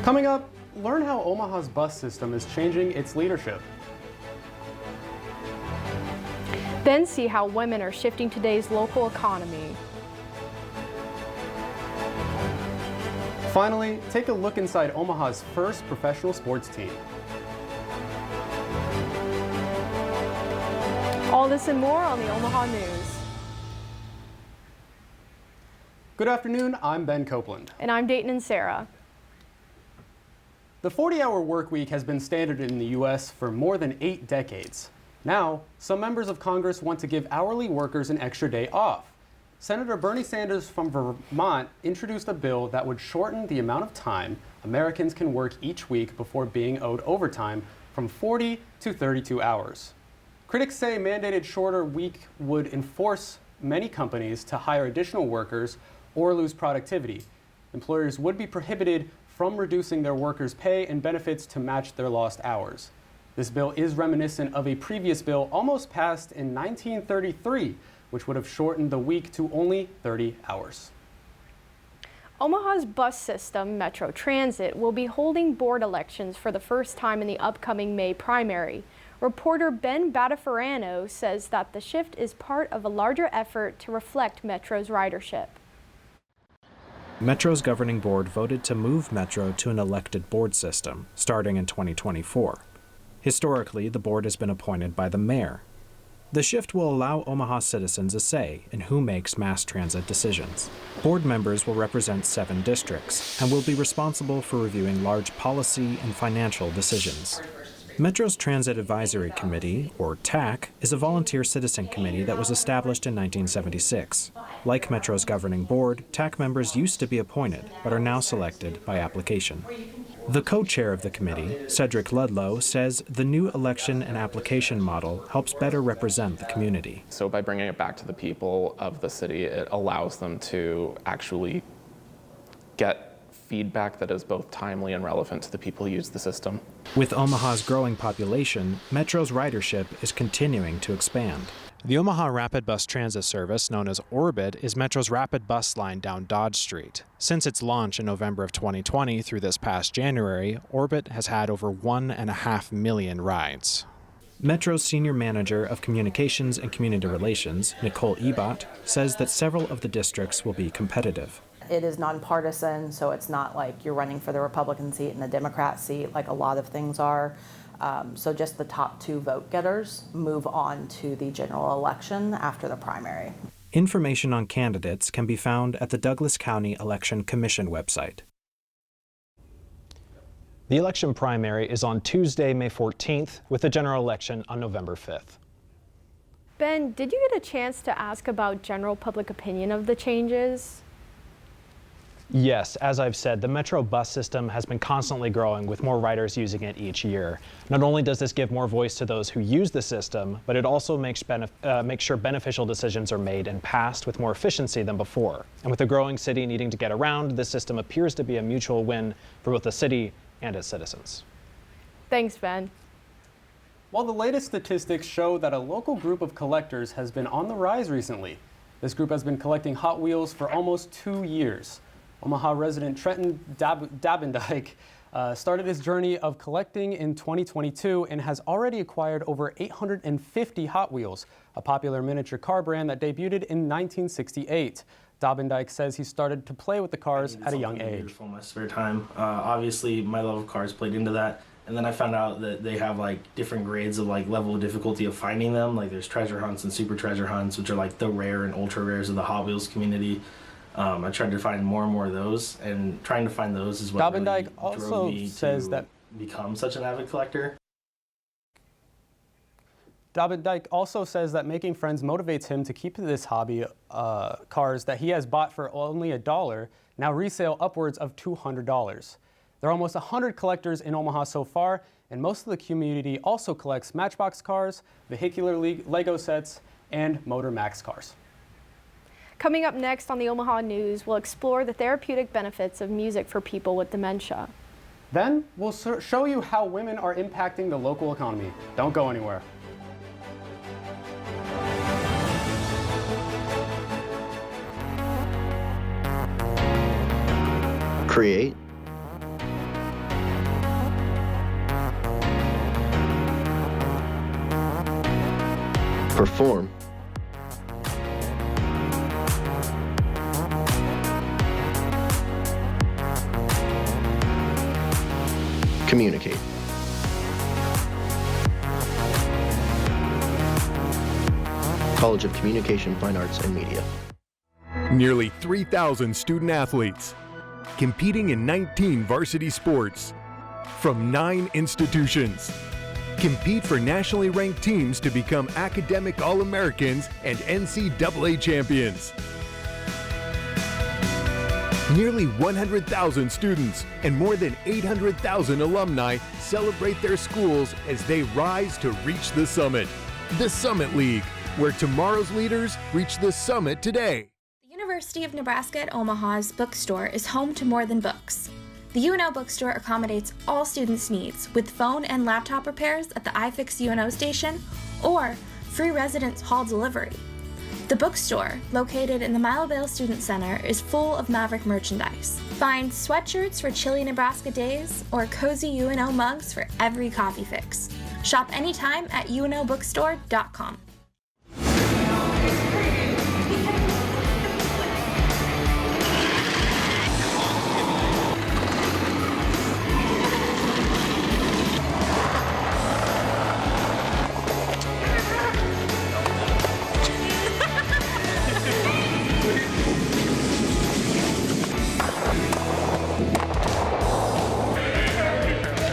Coming up, learn how Omaha's bus system is changing its leadership. Then see how women are shifting today's local economy. Finally, take a look inside Omaha's first professional sports team. All this and more on the Omaha News. Good afternoon, I'm Ben Copeland. And I'm Dayton and Sarah. The 40-hour work week has been standard in the U.S. for more than 8 decades. Now, some members of Congress want to give hourly workers an extra day off. Senator Bernie Sanders from Vermont introduced a bill that would shorten the amount of time Americans can work each week before being owed overtime from 40 to 32 hours. Critics say mandated shorter week would enforce many companies to hire additional workers or lose productivity. Employers would be prohibited from reducing their workers' pay and benefits to match their lost hours. This bill is reminiscent of a previous bill almost passed in 1933, which would have shortened the week to only 30 hours. Omaha's bus system, Metro Transit, will be holding board elections for the first time in the upcoming May primary. Reporter Ben Badafarano says that the shift is part of a larger effort to reflect Metro's ridership. Metro's governing board voted to move Metro to an elected board system, starting in 2024. Historically, the board has been appointed by the mayor. The shift will allow Omaha citizens a say in who makes mass transit decisions. Board members will represent 7 districts and will be responsible for reviewing large policy and financial decisions. Metro's Transit Advisory Committee, or TAC, is a volunteer citizen committee that was established in 1976. Like Metro's governing board, TAC members used to be appointed, but are now selected by application. The co-chair of the committee, Cedric Ludlow, says the new election and application model helps better represent the community. So by bringing it back to the people of the city, it allows them to actually get feedback that is both timely and relevant to the people who use the system. With Omaha's growing population, Metro's ridership is continuing to expand. The Omaha Rapid Bus Transit Service, known as Orbit, is Metro's rapid bus line down Dodge Street. Since its launch in November of 2020 through this past January, Orbit has had over 1.5 million rides. Metro's Senior Manager of Communications and Community Relations, Nicole Ebot, says that several of the districts will be competitive. It is nonpartisan, so it's not like you're running for the Republican seat and the Democrat seat like a lot of things are. So just the top 2 vote getters move on to the general election after the primary. Information on candidates can be found at the Douglas County Election Commission website. The election primary is on Tuesday, May 14th, with the general election on November 5th. Ben, did you get a chance to ask about general public opinion of the changes? Yes, as I've said, the Metro bus system has been constantly growing with more riders using it each year. Not only does this give more voice to those who use the system, but it also makes sure beneficial decisions are made and passed with more efficiency than before. And with the growing city needing to get around, this system appears to be a mutual win for both the city and its citizens. Thanks, Ben. While the latest statistics show that a local group of collectors has been on the rise recently. This group has been collecting Hot Wheels for almost 2 years. Omaha resident Trenton Dabendike started his journey of collecting in 2022 and has already acquired over 850 Hot Wheels, a popular miniature car brand that debuted in 1968. Dabendike says he started to play with the cars at a young age. For my spare time, obviously my love of cars played into that, and then I found out that they have like different grades of like level of difficulty of finding them. Like there's treasure hunts and super treasure hunts, which are like the rare and ultra rares of the Hot Wheels community. I tried to find more and more of those, and trying to find those is what really drove me to become such an avid collector. Dabendike also says that making friends motivates him to keep this hobby. Cars that he has bought for only $1 now resale upwards of $200. There are almost 100 collectors in Omaha so far, and most of the community also collects Matchbox cars, vehicular Lego sets, and Motor Max cars. Coming up next on the Omaha News, we'll explore the therapeutic benefits of music for people with dementia. Then we'll show you how women are impacting the local economy. Don't go anywhere. Create, perform, communicate. College of Communication, Fine Arts, and Media. Nearly 3,000 student athletes competing in 19 varsity sports from 9 institutions. Compete for nationally ranked teams to become academic All-Americans and NCAA champions. Nearly 100,000 students and more than 800,000 alumni celebrate their schools as they rise to reach the summit. The Summit League, where tomorrow's leaders reach the summit today. The University of Nebraska at Omaha's bookstore is home to more than books. The UNO bookstore accommodates all students' needs with phone and laptop repairs at the iFix UNO station or free residence hall delivery. The bookstore, located in the Milevale Student Center, is full of Maverick merchandise. Find sweatshirts for chilly Nebraska days or cozy UNO mugs for every coffee fix. Shop anytime at unobookstore.com.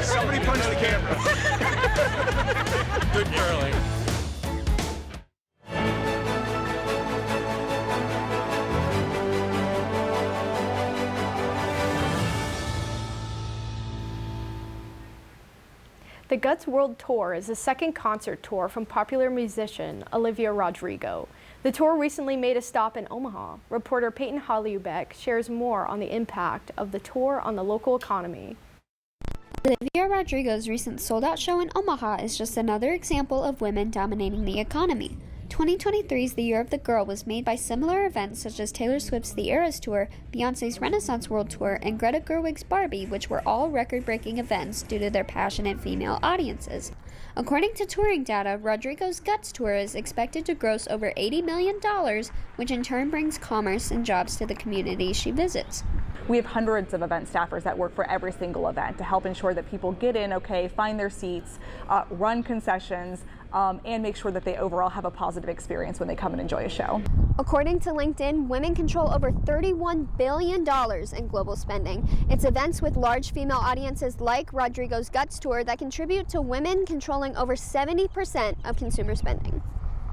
Somebody punch the camera. Good curling. The Guts World Tour is the second concert tour from popular musician Olivia Rodrigo. The tour recently made a stop in Omaha. Reporter Peyton Hollybeck shares more on the impact of the tour on the local economy. Olivia Rodrigo's recent sold-out show in Omaha is just another example of women dominating the economy. 2023's The Year of the Girl was made by similar events such as Taylor Swift's The Eras Tour, Beyoncé's Renaissance World Tour, and Greta Gerwig's Barbie, which were all record-breaking events due to their passionate female audiences. According to touring data, Rodrigo's Guts Tour is expected to gross over $80 million, which in turn brings commerce and jobs to the communities she visits. We have hundreds of event staffers that work for every single event to help ensure that people get in okay, find their seats, run concessions, and make sure that they overall have a positive experience when they come and enjoy a show. According to LinkedIn, women control over $31 billion in global spending. It's events with large female audiences like Rodrigo's Guts Tour that contribute to women controlling over 70% of consumer spending.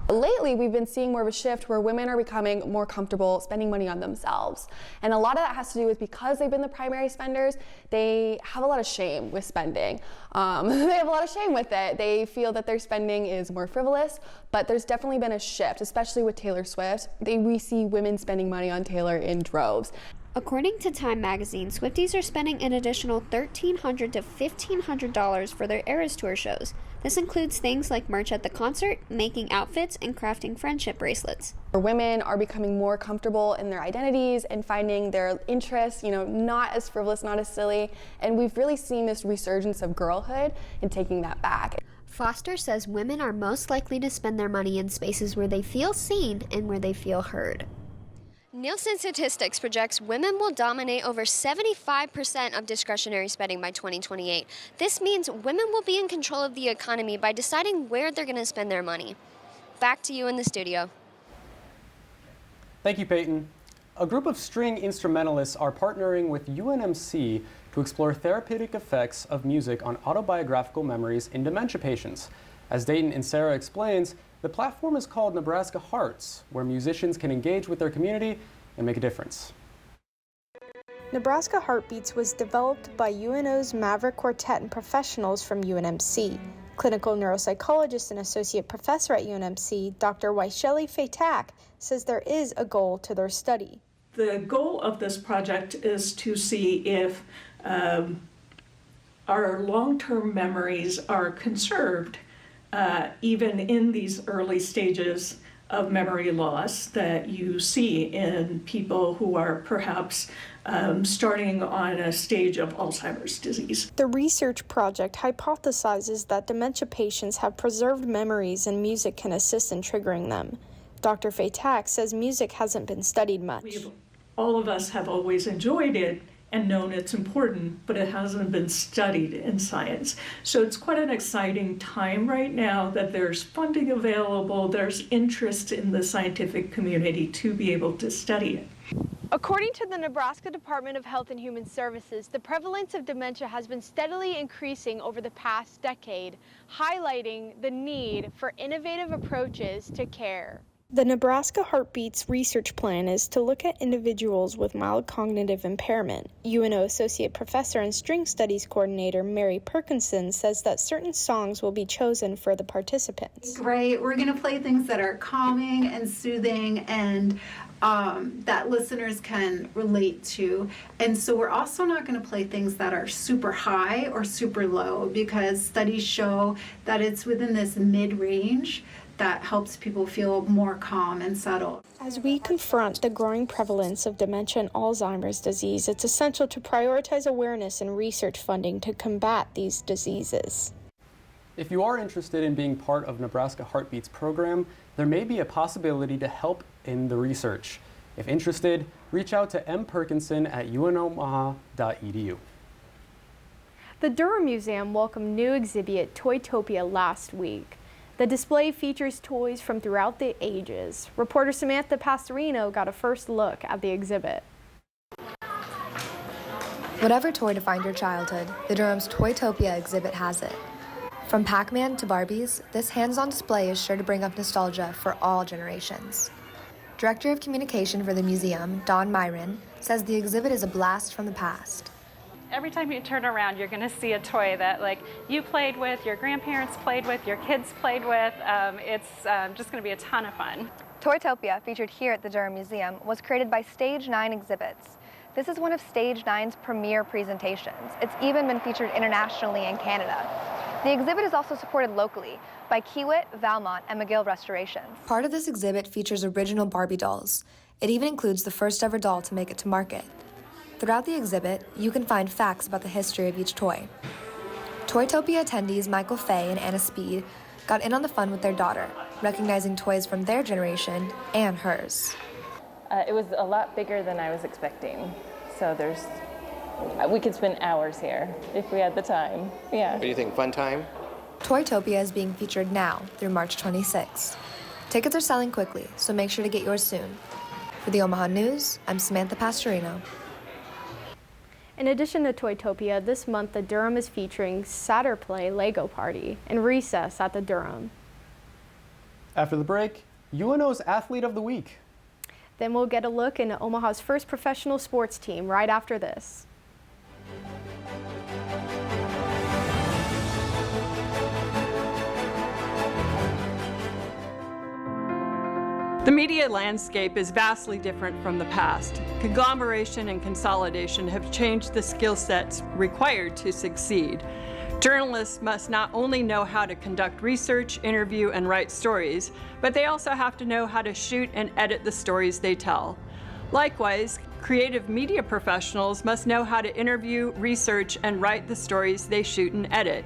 Lately, we've been seeing more of a shift where women are becoming more comfortable spending money on themselves. And a lot of that has to do with because they've been the primary spenders, they have a lot of shame with spending. They have a lot of shame with it. They feel that their spending is more frivolous, but there's definitely been a shift, especially with Taylor Swift. We see women spending money on Taylor in droves. According to Time magazine, Swifties are spending an additional $1,300 to $1,500 for their Eras Tour shows. This includes things like merch at the concert, making outfits, and crafting friendship bracelets. Women are becoming more comfortable in their identities and finding their interests, not as frivolous, not as silly. And we've really seen this resurgence of girlhood and taking that back. Foster says women are most likely to spend their money in spaces where they feel seen and where they feel heard. Nielsen Statistics projects women will dominate over 75% of discretionary spending by 2028. This means women will be in control of the economy by deciding where they're going to spend their money. Back to you in the studio. Thank you, Peyton. A group of string instrumentalists are partnering with UNMC to explore therapeutic effects of music on autobiographical memories in dementia patients. As Dayton and Sarah explains, the platform is called Nebraska Hearts, where musicians can engage with their community and make a difference. Nebraska Heartbeats was developed by UNO's Maverick Quartet and professionals from UNMC. Clinical neuropsychologist and associate professor at UNMC, Dr. Waisheli Fatak, says there is a goal to their study. The goal of this project is to see if our long-term memories are conserved even in these early stages of memory loss that you see in people who are perhaps starting on a stage of Alzheimer's disease. The research project hypothesizes that dementia patients have preserved memories and music can assist in triggering them. Dr. Fatak says music hasn't been studied much. All of us have always enjoyed it and known it's important, but it hasn't been studied in science. So it's quite an exciting time right now that there's funding available, there's interest in the scientific community to be able to study it. According to the Nebraska Department of Health and Human Services, the prevalence of dementia has been steadily increasing over the past decade, highlighting the need for innovative approaches to care. The Nebraska Heartbeats research plan is to look at individuals with mild cognitive impairment. UNO Associate Professor and String Studies Coordinator Mary Perkinson says that certain songs will be chosen for the participants. Right, we're going to play things that are calming and soothing and that listeners can relate to. And so we're also not going to play things that are super high or super low, because studies show that it's within this mid-range that helps people feel more calm and settled. As we confront the growing prevalence of dementia and Alzheimer's disease, it's essential to prioritize awareness and research funding to combat these diseases. If you are interested in being part of Nebraska Heartbeats program, there may be a possibility to help in the research. If interested, reach out to mperkinson@unomaha.edu. The Durham Museum welcomed new exhibit Toytopia last week. The display features toys from throughout the ages. Reporter Samantha Pastorino got a first look at the exhibit. Whatever toy defined your childhood, the Durham's Toytopia exhibit has it. From Pac-Man to Barbies, this hands-on display is sure to bring up nostalgia for all generations. Director of Communication for the museum, Dawn Myron, says the exhibit is a blast from the past. Every time you turn around, you're going to see a toy that you played with, your grandparents played with, your kids played with. It's just going to be a ton of fun. Toytopia, featured here at the Durham Museum, was created by Stage 9 Exhibits. This is one of Stage 9's premier presentations. It's even been featured internationally in Canada. The exhibit is also supported locally by Kiewit, Valmont, and McGill Restorations. Part of this exhibit features original Barbie dolls. It even includes the first ever doll to make it to market. Throughout the exhibit, you can find facts about the history of each toy. Toytopia attendees Michael Fay and Anna Speed got in on the fun with their daughter, recognizing toys from their generation and hers. It was a lot bigger than I was expecting, so we could spend hours here if we had the time. Yeah. What do you think, fun time? Toytopia is being featured now through March 26th. Tickets are selling quickly, so make sure to get yours soon. For the Omaha News, I'm Samantha Pastorino. In addition to Toytopia, this month the Durham is featuring Satterplay Lego Party and Recess at the Durham. After the break, UNO's Athlete of the Week. Then we'll get a look into Omaha's first professional sports team right after this. The media landscape is vastly different from the past. Conglomeration and consolidation have changed the skill sets required to succeed. Journalists must not only know how to conduct research, interview, and write stories, but they also have to know how to shoot and edit the stories they tell. Likewise, creative media professionals must know how to interview, research, and write the stories they shoot and edit.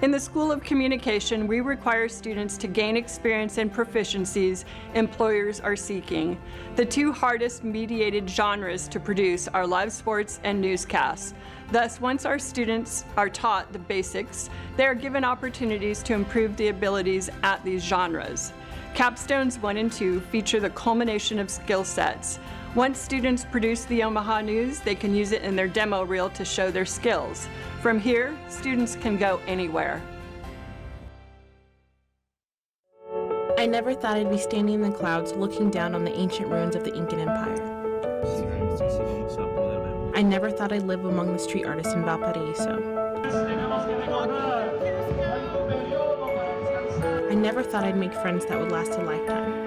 In the School of Communication, we require students to gain experience and proficiencies employers are seeking. The two hardest mediated genres to produce are live sports and newscasts. Thus, once our students are taught the basics, they are given opportunities to improve the abilities at these genres. Capstones 1 and 2 feature the culmination of skill sets. Once students produce the Omaha News, they can use it in their demo reel to show their skills. From here, students can go anywhere. I never thought I'd be standing in the clouds looking down on the ancient ruins of the Incan Empire. I never thought I'd live among the street artists in Valparaiso. I never thought I'd make friends that would last a lifetime.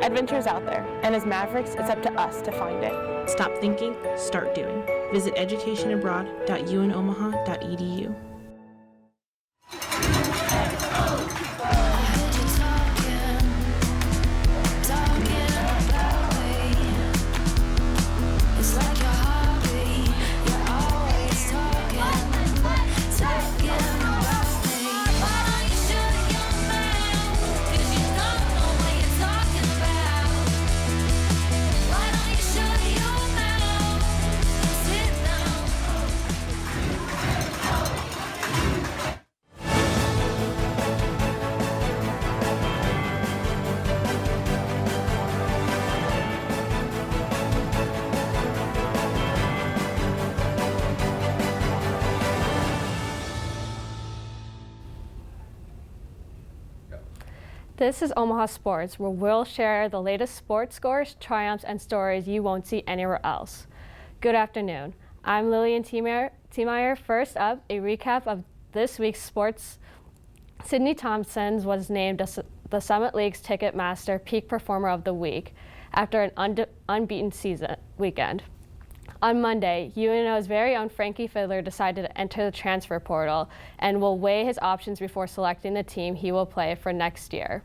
Adventure's out there, and as Mavericks, it's up to us to find it. Stop thinking, start doing. Visit educationabroad.unomaha.edu. This is Omaha Sports, where we'll share the latest sports scores, triumphs, and stories you won't see anywhere else. Good afternoon. I'm Lillian Tiemeyer. First up, a recap of this week's sports. Sydney Thompson was named the Summit League's Ticketmaster Peak Performer of the Week after an unbeaten weekend. On Monday, UNO's very own Frankie Fiddler decided to enter the transfer portal and will weigh his options before selecting the team he will play for next year.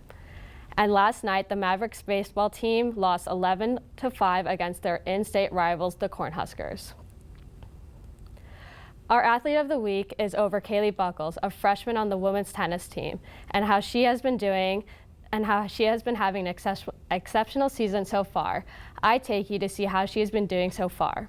And last night, the Mavericks baseball team lost 11-5 against their in-state rivals, the Cornhuskers. Our athlete of the week is over Kaylee Buckles, a freshman on the women's tennis team, and how she has been doing and how she has been having an exceptional season so far. I take you to see how she has been doing so far.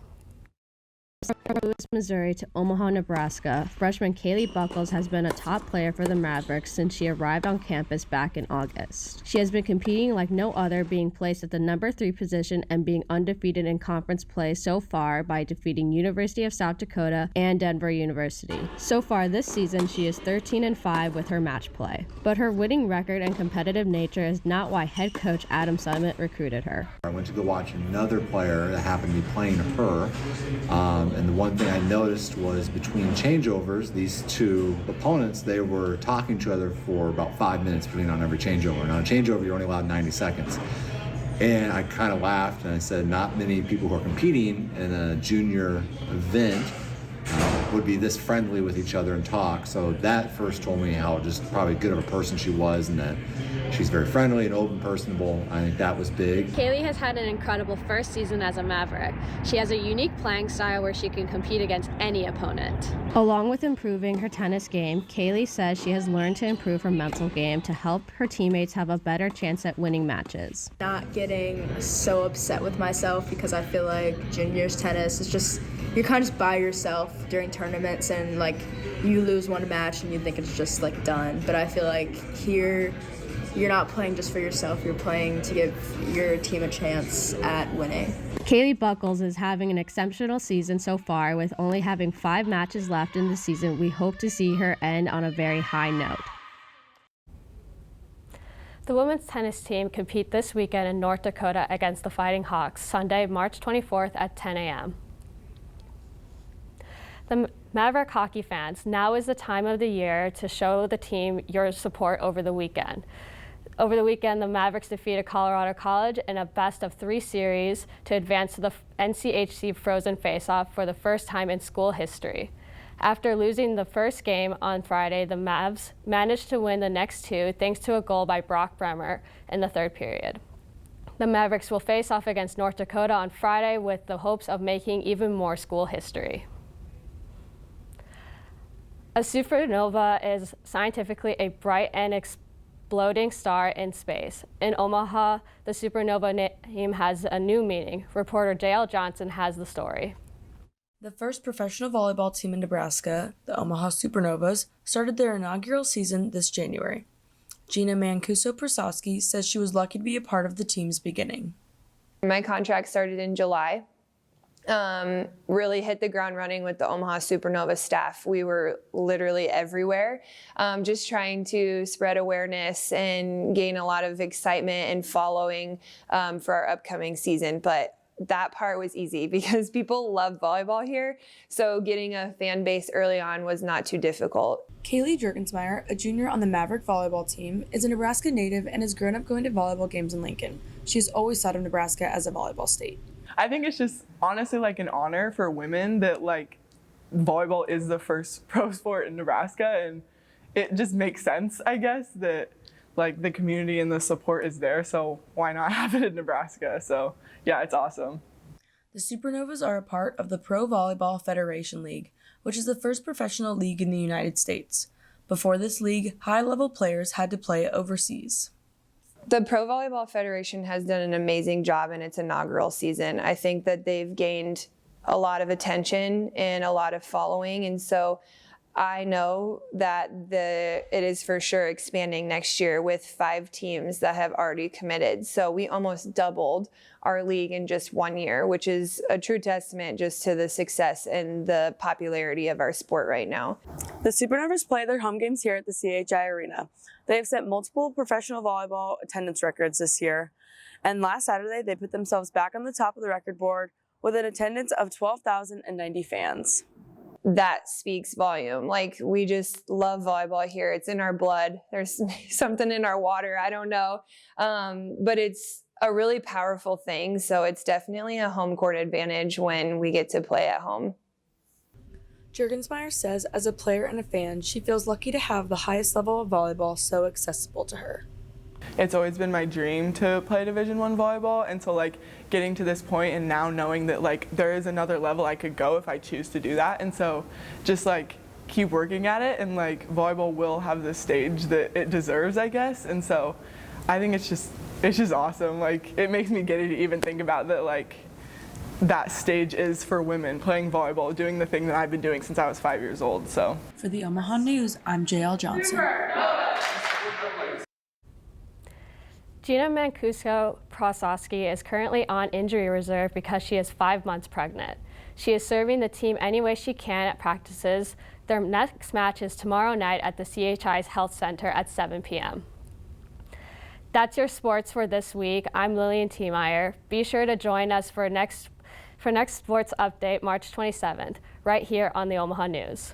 From Louis, Missouri to Omaha, Nebraska, freshman Kaylee Buckles has been a top player for the Mavericks since she arrived on campus back in August. She has been competing like no other, being placed at the number 3 position and being undefeated in conference play so far by defeating University of South Dakota and Denver University. So far this season, she is 13-5 with her match play. But her winning record and competitive nature is not why head coach Adam Summit recruited her. I went to go watch another player that happened to be playing her. And the one thing I noticed was between changeovers, these two opponents, they were talking to each other for about 5 minutes between on every changeover. And on a changeover, you're only allowed 90 seconds. And I kind of laughed and I said, not many people who are competing in a junior event would be this friendly with each other and talk. So that first told me how just probably good of a person she was and that she's very friendly and open, personable. I think that was big. Kaylee has had an incredible first season as a Maverick. She has a unique playing style where she can compete against any opponent. Along with improving her tennis game, Kaylee says she has learned to improve her mental game to help her teammates have a better chance at winning matches. Not getting so upset with myself because I feel like juniors tennis is just, you're kind of just by yourself during tournaments and like you lose one match and you think it's just like done. But I feel like here you're not playing just for yourself, you're playing to give your team a chance at winning. Kaylee Buckles is having an exceptional season so far. With only having 5 matches left in the season, we hope to see her end on a very high note. The women's tennis team compete this weekend in North Dakota against the Fighting Hawks, Sunday, March 24th at 10 a.m. The Maverick hockey fans, now is the time of the year to show the team your support over the weekend. Over the weekend, the Mavericks defeated Colorado College in a best-of-3 series to advance to the NCHC Frozen Faceoff for the first time in school history. After losing the first game on Friday, the Mavs managed to win the next 2 thanks to a goal by Brock Bremer in the third period. The Mavericks will face off against North Dakota on Friday with the hopes of making even more school history. A supernova is scientifically a bright and exploding star in space. In Omaha, the supernova name has a new meaning. Reporter Dale Johnson has the story. The first professional volleyball team in Nebraska, the Omaha Supernovas, started their inaugural season this January. Gina Mancuso-Prasowski says she was lucky to be a part of the team's beginning. My contract started in July. Really hit the ground running with the Omaha Supernova staff. We were literally everywhere, just trying to spread awareness and gain a lot of excitement and following for our upcoming season. But that part was easy because people love volleyball here, so getting a fan base early on was not too difficult. Kaylee Jergensmeyer, a junior on the Maverick volleyball team, is a Nebraska native and has grown up going to volleyball games in Lincoln. She has always thought of Nebraska as a volleyball state. I think it's just honestly like an honor for women that like volleyball is the first pro sport in Nebraska, and it just makes sense, I guess, that like the community and the support is there, so why not have it in Nebraska? So yeah, it's awesome. The Supernovas are a part of the Pro Volleyball Federation League, which is the first professional league in the United States. Before this league, high-level players had to play overseas. The Pro Volleyball Federation has done an amazing job in its inaugural season. I think that they've gained a lot of attention and a lot of following, and so I know that it is for sure expanding next year with 5 teams that have already committed. So we almost doubled our league in just 1 year, which is a true testament just to the success and the popularity of our sport right now. The Supernovas play their home games here at the CHI Arena. They have set multiple professional volleyball attendance records this year. And last Saturday, they put themselves back on the top of the record board with an attendance of 12,090 fans. That speaks volume. Like, we just love volleyball here. It's in our blood. There's something in our water. I don't know. But it's a really powerful thing. So it's definitely a home court advantage when we get to play at home. Juergensmeyer says, as a player and a fan, she feels lucky to have the highest level of volleyball so accessible to her. It's always been my dream to play Division I volleyball, and so like getting to this point and now knowing that like there is another level I could go if I choose to do that, and so just like keep working at it, and like volleyball will have the stage that it deserves, I guess. And so I think it's just awesome. Like, it makes me giddy to even think about that, like that stage is for women playing volleyball, doing the thing that I've been doing since I was 5 years old. So For the Omaha News, I'm JL Johnson. Gina Mancuso-Prosowski is currently on injury reserve because she is 5 months pregnant. She is serving the team any way she can at practices. Their next match is tomorrow night at the CHI's Health Center at 7 p.m. That's your sports for this week. I'm Lillian Tiemeyer. Be sure to join us for next sports update, March 27th, right here on the Omaha News.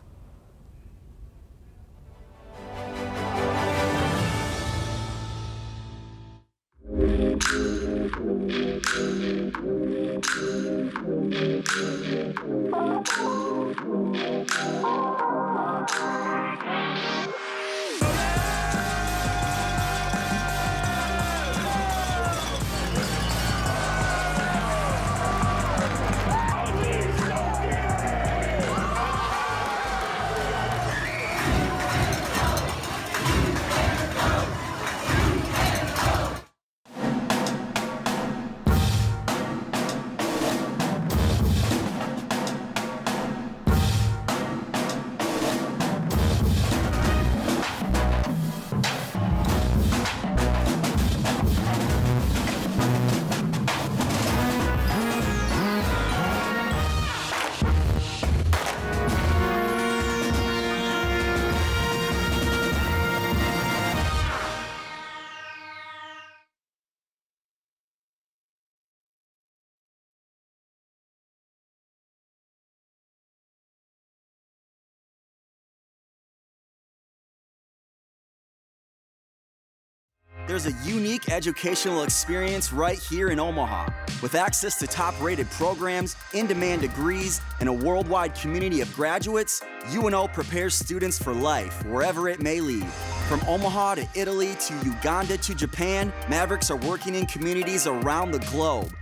There's a unique educational experience right here in Omaha. With access to top-rated programs, in-demand degrees, and a worldwide community of graduates, UNO prepares students for life, wherever it may lead. From Omaha to Italy to Uganda to Japan, Mavericks are working in communities around the globe.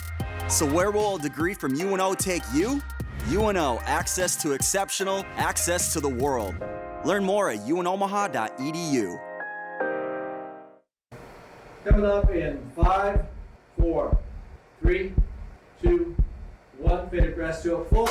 So where will a degree from UNO take you? UNO, access to exceptional, access to the world. Learn more at unomaha.edu. Coming up in 5, 4, 3, 2, 1. Faded breast to a full.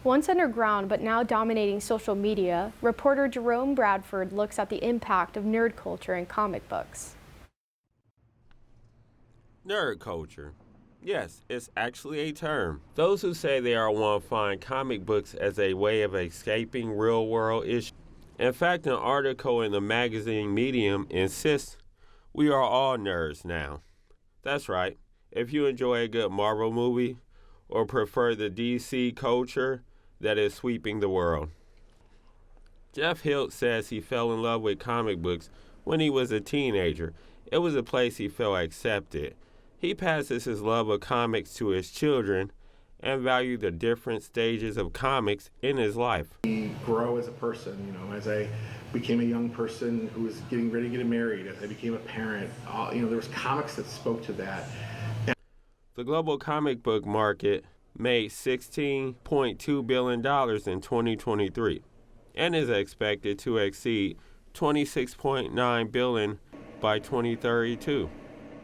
Once underground but now dominating social media, reporter Jerome Bradford looks at the impact of nerd culture in comic books. Nerd culture. Yes, it's actually a term. Those who say they are one find comic books as a way of escaping real-world issues. In fact, an article in the magazine Medium insists we are all nerds now. That's right. If you enjoy a good Marvel movie or prefer the DC culture that is sweeping the world. Jeff Hilt says he fell in love with comic books when he was a teenager. It was a place he felt accepted. He passes his love of comics to his children and valued the different stages of comics in his life. Grow as a person, as I became a young person who was getting ready to get married, as I became a parent, there was comics that spoke to that. The global comic book market made $16.2 billion in 2023 and is expected to exceed $26.9 billion by 2032.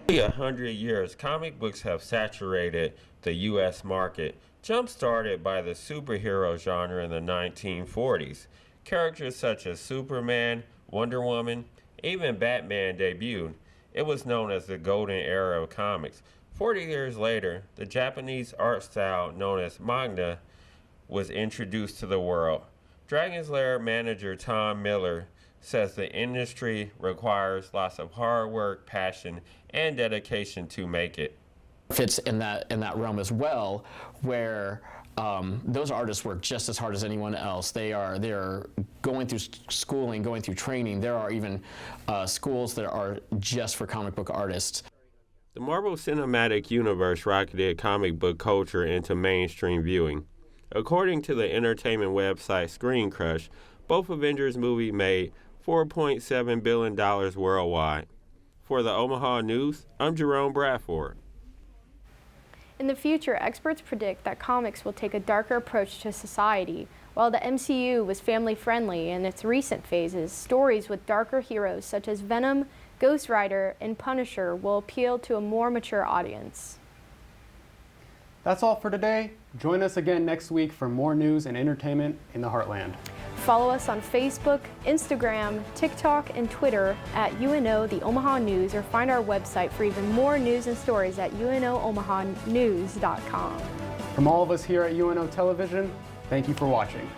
In 100 years, comic books have saturated the U.S. market, jump-started by the superhero genre in the 1940s. Characters such as Superman, Wonder Woman, even Batman debuted. It was known as the golden era of comics. 40 years later, the Japanese art style known as manga was introduced to the world. Dragon's Lair manager Tom Miller says the industry requires lots of hard work, passion, and dedication to make it. Fits in that realm as well, where those artists work just as hard as anyone else. They're going through schooling, going through training. There are even schools that are just for comic book artists. The Marvel Cinematic Universe rocketed comic book culture into mainstream viewing. According to the entertainment website Screen Crush, both Avengers movies made $4.7 billion worldwide. For the Omaha News, I'm Jerome Bradford. In the future, experts predict that comics will take a darker approach to society. While the MCU was family-friendly in its recent phases, stories with darker heroes such as Venom, Ghost Rider, and Punisher will appeal to a more mature audience. That's all for today. Join us again next week for more news and entertainment in the Heartland. Follow us on Facebook, Instagram, TikTok, and Twitter at UNO The Omaha News, or find our website for even more news and stories at unoomahanews.com. From all of us here at UNO Television, thank you for watching.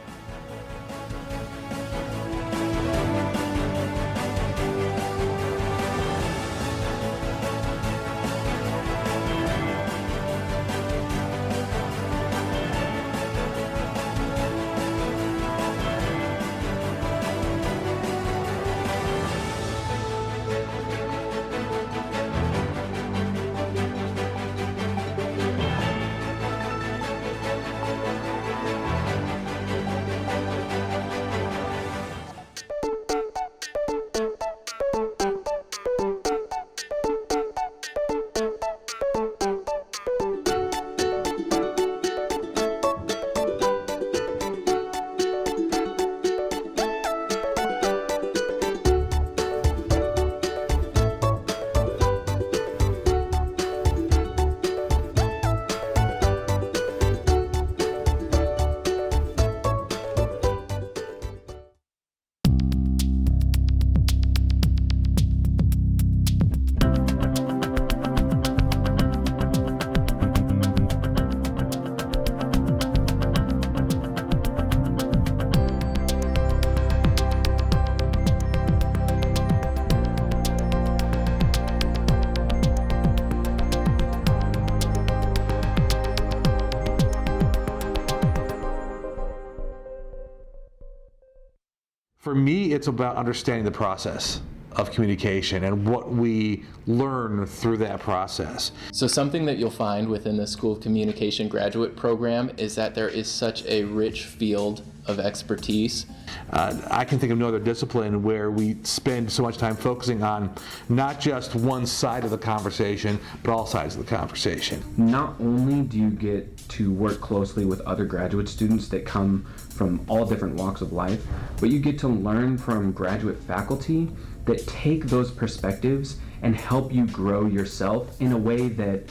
For me, it's about understanding the process of communication and what we learn through that process. So something that you'll find within the School of Communication graduate program is that there is such a rich field of expertise. I can think of no other discipline where we spend so much time focusing on not just one side of the conversation, but all sides of the conversation. Not only do you get to work closely with other graduate students that come from all different walks of life, but you get to learn from graduate faculty that take those perspectives and help you grow yourself in a way that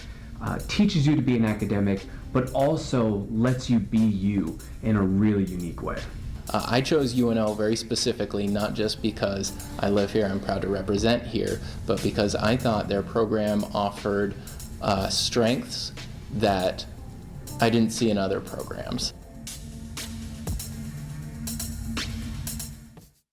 teaches you to be an academic, but also lets you be you in a really unique way. I chose UNO very specifically, not just because I live here, I'm proud to represent here, but because I thought their program offered strengths that I didn't see in other programs.